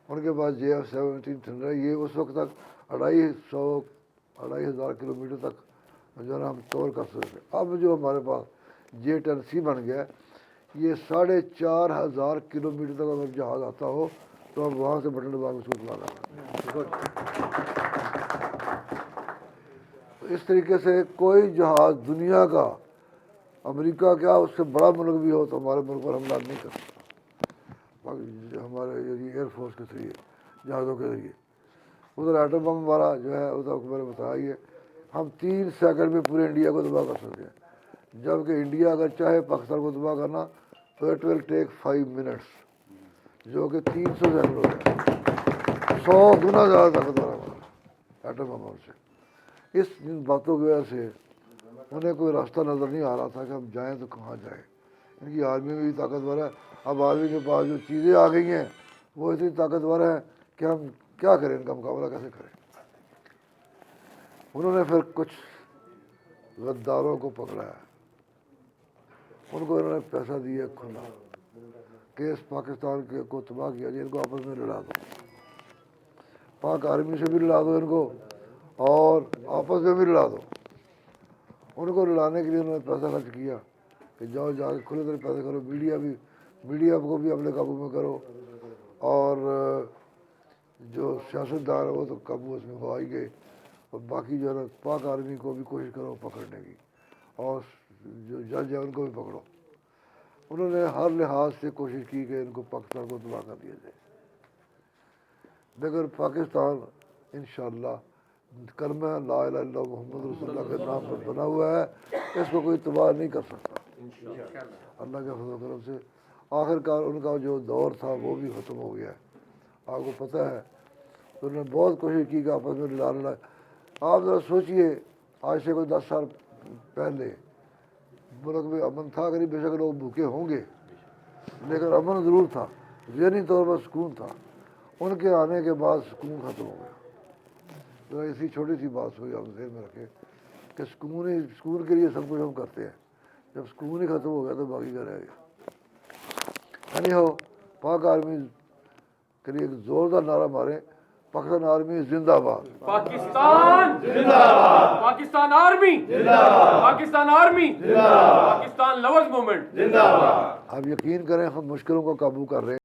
ان کے پاس JF-17 thunder ہے. یہ اس وقت تک 2,500 کلومیٹر تک جو ہے نا ہم کور کر سکتے. اب جو ہمارے پاس J-10C بن گیا یہ 4,500 کلومیٹر تک اگر جہاز آتا ہو تو اب وہاں سے بٹن دبا کے اس کو اطلاع کریں. اس طریقے سے کوئی جہاز دنیا کا، امریکہ کیا اس سے بڑا ملک بھی ہو تو ہمارے ملک پر حملہ نہیں کر سکتا ہمارے ایئر فورس کے ذریعے، جہازوں کے ذریعے. ادھر ایٹم بم ہمارا جو ہے ادھر میں نے بتایا ہی ہے، ہم 3 سیکنڈ میں پورے انڈیا کو تباہ کر سکتے ہیں، جبکہ انڈیا اگر چاہے پاکستان کو تباہ کرنا تو اٹ ول ٹیک 5 منٹس، جو کہ 300 سیکنڈ ہو گیا. 100 گنا زیادہ طاقتور ہے ہمارا ایٹم بم سے. اس باتوں کی وجہ سے انہیں کوئی راستہ نظر نہیں آ رہا تھا کہ ہم جائیں تو کہاں جائیں. ان کی آرمی بھی طاقتور ہے. اب آرمی کے پاس جو چیزیں آ گئی ہیں وہ اتنی طاقتور ہیں کہ ہم کیا کریں، ان کا مقابلہ کیسے کریں. انہوں نے پھر کچھ غداروں کو پکڑا ہے، ان کو انہوں نے پیسہ دیا کھلا کہ اس پاکستان کے کو تباہ کیا جائے، ان کو آپس میں لڑا دو، پاک آرمی سے بھی لڑا دو ان کو اور آپس میں بھی لڑا دو. ان کو لڑانے کے لیے انہوں نے پیسہ خرچ کیا کہ جاؤ جا کے کھلے طرح پیسے کرو، میڈیا کو بھی اپنے قابو میں کرو، اور جو سیاستدان ہیں وہ تو قابو اس میں ہو ہی گئے، اور باقی جو ہے نا پاک آرمی کو بھی کوشش کرو پکڑنے کی، اور جو جج ہیں ان کو بھی پکڑو. انہوں نے ہر لحاظ سے کوشش کی کہ ان کو پاکستان کو تباہ کر دیا جائے. لیکن پاکستان انشاءاللہ کلمہ لا الہ الا اللہ محمد رسول اللہ کے نام پر بنا ہوا ہے، اس کو کوئی تباہ نہیں کر سکتا اللہ کے فضل و کرم سے. آخر کار ان کا جو دور تھا وہ بھی ختم ہو گیا ہے. آپ کو پتہ ہے انہوں نے بہت کوشش کی کہ آپس میں لڑا. آپ ذرا سوچئے آج سے کوئی 10 سال پہلے ملک میں امن تھا کہ نہیں؟ بے شک لوگ بھوکے ہوں گے لیکن امن ضرور تھا، ذہنی طور پر سکون تھا. ان کے آنے کے بعد سکون ختم ہو گیا. تو ایسی چھوٹی سی بات ہوئی آپ ذہن میں رکھیں کہ سکون کے لیے سب کچھ ہم کرتے ہیں، جب سکون ہی ختم ہو گیا تو باقی کیا رہ گیا. یعنی ہو پاک آرمی کے لیے ایک زوردار نعرہ مارے، پاکستان آرمی زندہ باد، پاکستان زندہ باد، پاکستان آرمی زندہ باد، پاکستان آرمی زندہ باد، پاکستان لورز موومنٹ زندہ باد. آپ یقین کریں ہم مشکلوں کو قابو کر رہے ہیں.